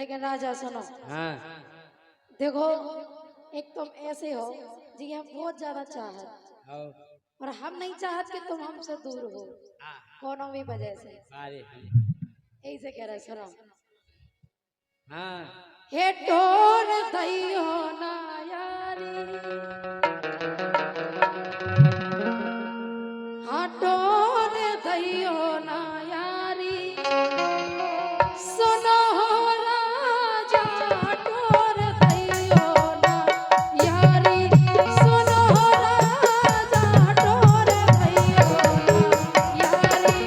लेकिन राजा सुनो, हाँ देखो एक तुम ऐसे हो जी हम बहुत ज्यादा चाहत आओ और हम नहीं चाहत कि तुम हमसे दूर हो कोनो भी वजह से। अरे यही से कह रहे सुनो, हाँ हे टोर दैयो ना यारी, हाँ टोर दैयो ना यारी, सुनो राजा टोर दैयो ना यारी, सुनो राजा टोर दैयो ना यारी।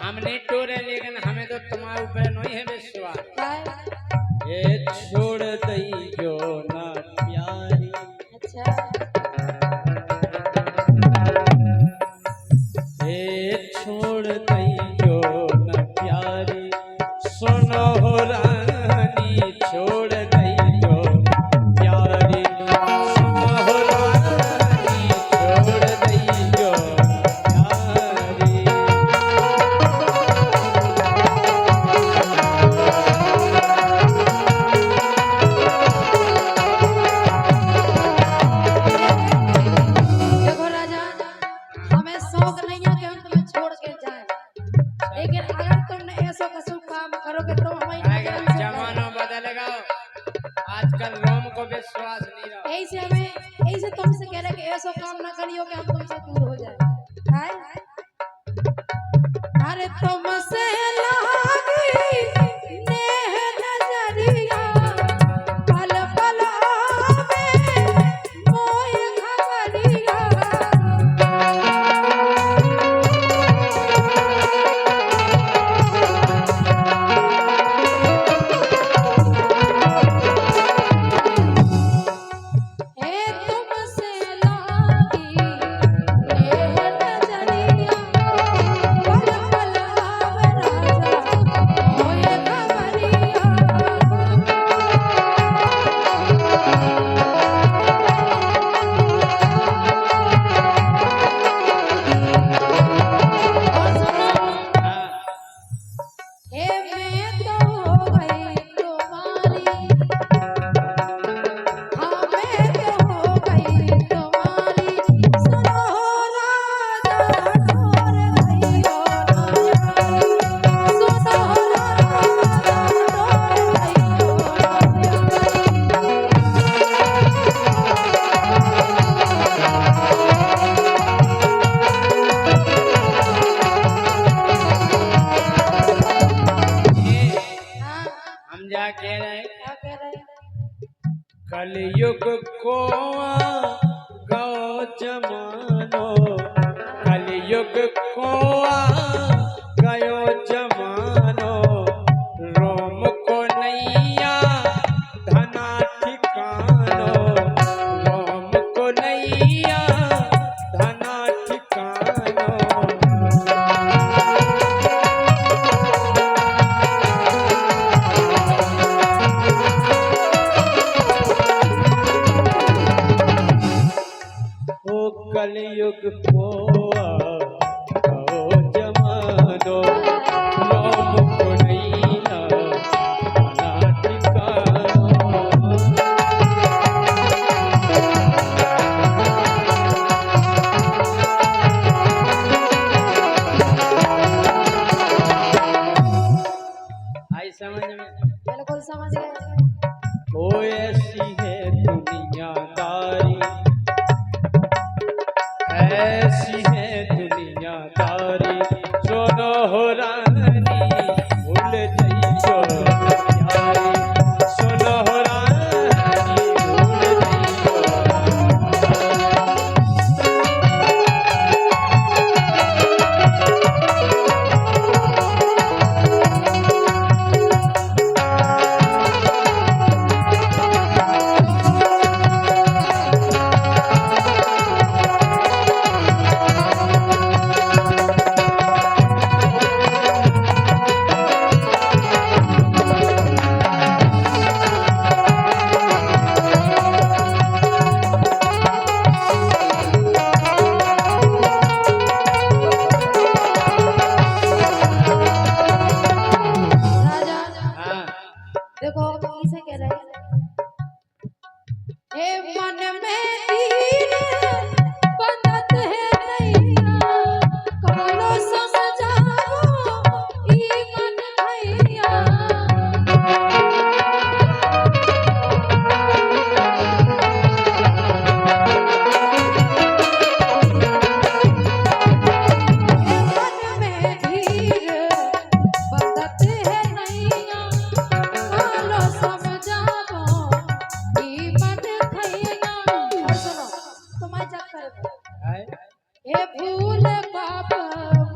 हमने टोरे लेकिन हमें तो तुम्हारे ऊपर नहीं है विश्वास। काय? ये छोड़ दई जो ना प्यारी, अच्छा ये छोड़ दई जो ना प्यारी, सुनो रानी छोड़ दई जो प्यारी, सुनो रानी छोड़ दई जो प्यारी। देखो राजा, हमें शौक नहीं है कि हम तुम्हें छोड़ के जाएं, लेकिन अगर तुमने ऐसा कसम काम करोगे तो हमें जमाना बदलेगा, आजकल रोम को विश्वास नहीं रहा। यही से तुमसे कह रहे कि ऐसा काम ना करियो कि हम तुमसे दूर हो जाए। काय? अरे तुमसे लागी नेह नजरिया, पल पल आवे मोय खबरिया। हे तुमसे लागी नेह नजरिया, पल पल आवे राजा मोय खबरिया। और सुनो, हाँ हे मैं तो हो गई तुम्हारी, हाँ मैं तो हो गई तुम्हारी, सुनो राजा टोर दैयो ना यारी, सुनो राजा टोर दैयो ना यारी। हाँ हम जा कह रहे हैं, क्या कह रहे हैं? कलयुग को गौ जमानो, कलयुग को गयो जमानो, रोम को नैया धना ठिकानो, रोम को नैया धना ठिकानो। ओ कलयुग को आओ जमानो, रोम को नैया धना ठिकानो। आई समझ में? बिल्कुल समझ गए। ओ ऐसी है दुनियादारी, हे मन में तीर बंधत है नैया कालो समझाओ ई मन भैया हाय हे भूल बाप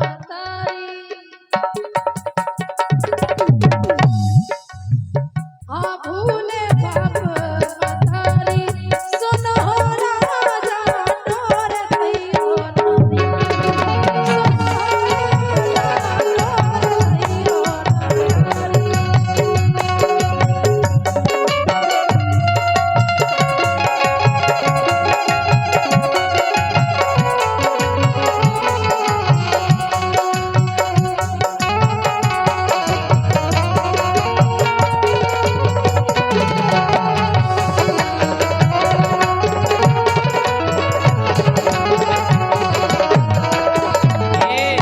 मतारी हाँ भूले बाप मतारी सुनो राजा तोर कहियो नानी सुनो राजा तोर ए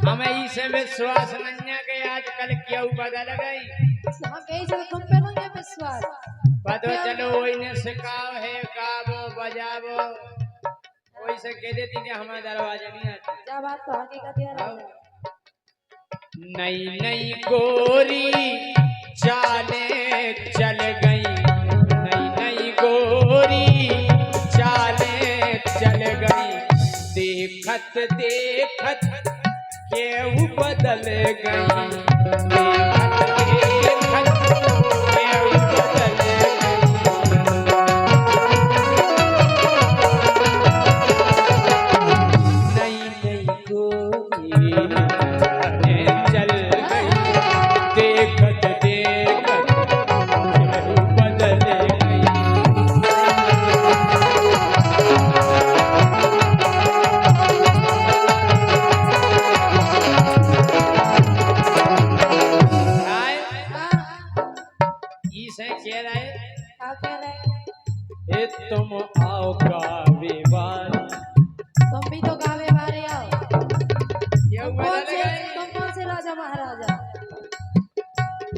हमें इसे विश्वास नहीं है कि आजकल क्यों बदल गई हम कहीं से तुम पे नहीं है विश्वास पतो चलो वही ने सिखाओ है गावो बजावो वही से कह देती कि हमारे दरवाजे नहीं आते क्या बात तो हकीकत है राजा नई नई गोरी चाले चल गई नई नई गोरी चाले चल गई देखत देखत केहू बदल गई देखत देखत केहू बदल गई नई नई गोरी चाले चल गई देखत देखत केहू बदल गई आए इसे कह रहे क्या कह रहे ए तुम आओ गावे वाली तुम भी तो गावे वाले आओ ये बदल गई तुम कौन से राजा महाराजा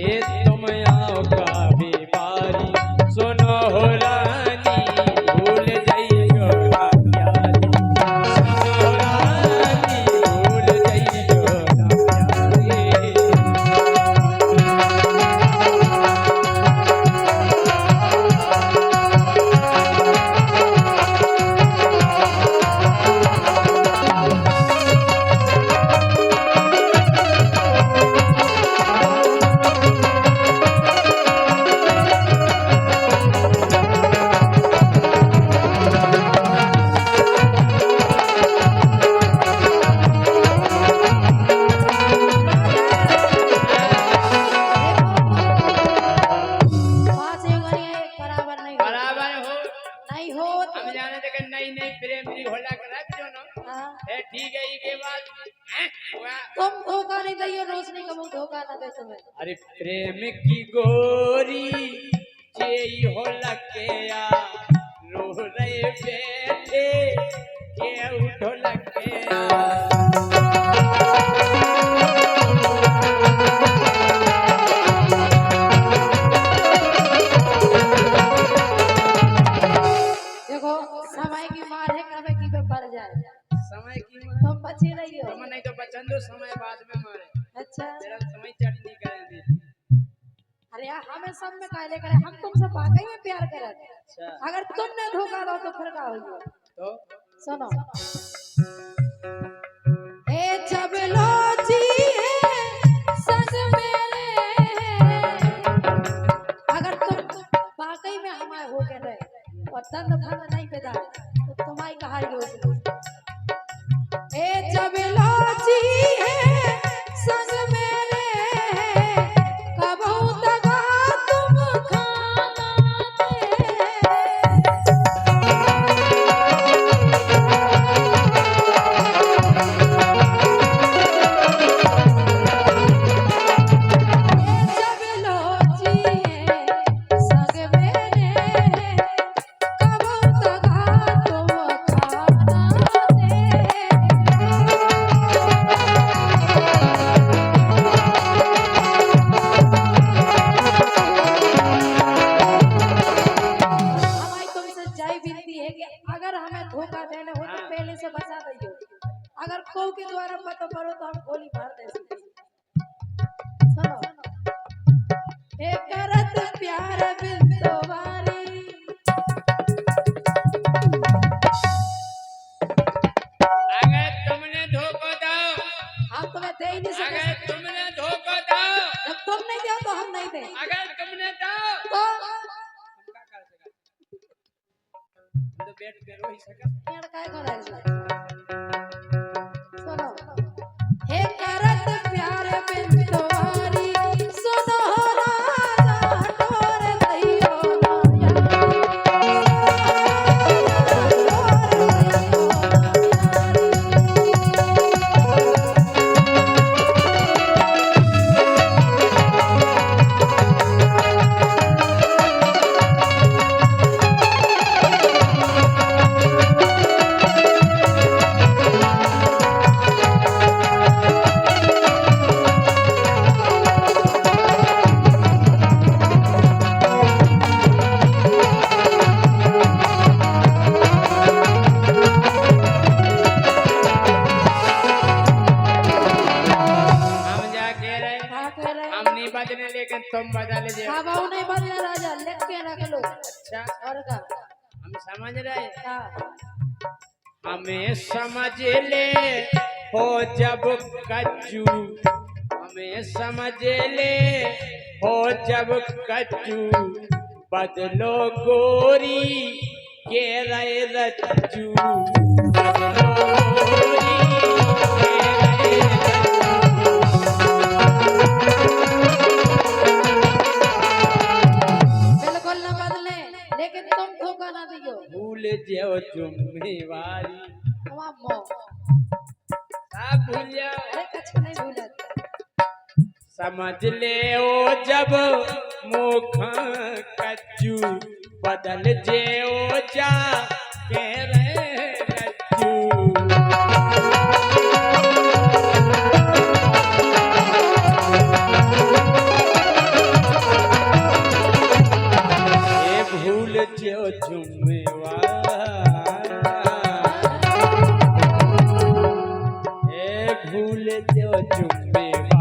ए तुम आओ गावे वाली सुनो हो रानी भूल जाइयो ना प्यारी सुनो रानी भूल जाइयो ना प्यारी पांच एगनिया एक बराबर नहीं हो बराबर हो नहीं हो हम जाने थे कि नई नई प्रेम की होला कर रख जो ना हाँ, ए ठीक है ये बात हैं? हुआ? तुम धोखा नहीं दियो रोशनी का मुंह धोखा ना दे तुम्हें अरे प्रेम की गोरी जेई होला के आ रो रहे बैठे के उठो लगे आ देखो समय की मार है कभी की पे पड़ जाए समय की तुम बचे रहियो तुम नहीं तो बचन दो समय बाद में मारे अच्छा तेरा समय चढ़ नहीं करेंगे अरे यार हमें सब में कायले करे हम तुमसे वाकई में प्यार करते अच्छा अगर तुमने धोखा दो तो फिर क्या होगा तो सुनो ए जब लो जी है संग मेरे अगर तुम वाकई में हमारे हो के रहे और दंड फल नहीं पैदा तो तुम्हारी कहानी रोज ए जब लो जी है संग मेरे कबहू दगा तुम खाना दे जब लो जी संग मेरे को के द्वारा पता पड़ो तो हम गोली मार दे सुनो हे करत प्यार बिन तुम्हारी अगर तुमने धोखा दो हम तुम्हें दे ही नहीं सकते अगर तुमने धोखा दो जब तुम नहीं दो तो हम नहीं दे अगर तुमने दो तो हम क्या कर सका तो बैठ के रो ही सका यार काय करायचं सुनो हे करत प्यार बिन तुम्हारी सुनो राजा तोर दैयो बजने लेकिन तुम बजा लीजिए बाबू नहीं बजना राजा लिख के रख लो अच्छा और का हम समझ रहे हाँ हमें समझ ले हो जब कच्चू हमें समझ ले हो जब कच्चू बदलो गोरी के रहे रज्जू बदलो गोरी के रहे बिल्कुल न बदले लेकिन तुम धोखा ना दियो भूल जाओ जिम्मेवारी तमाम मो आप भूल जाओ अरे कुछ नहीं भूलत समझ ले ओ जब मुख कच्चू बदल जे ओ जा के रे रज्जू ये भूल जो जिम्मेवार ए भूल जो जिम्मेवार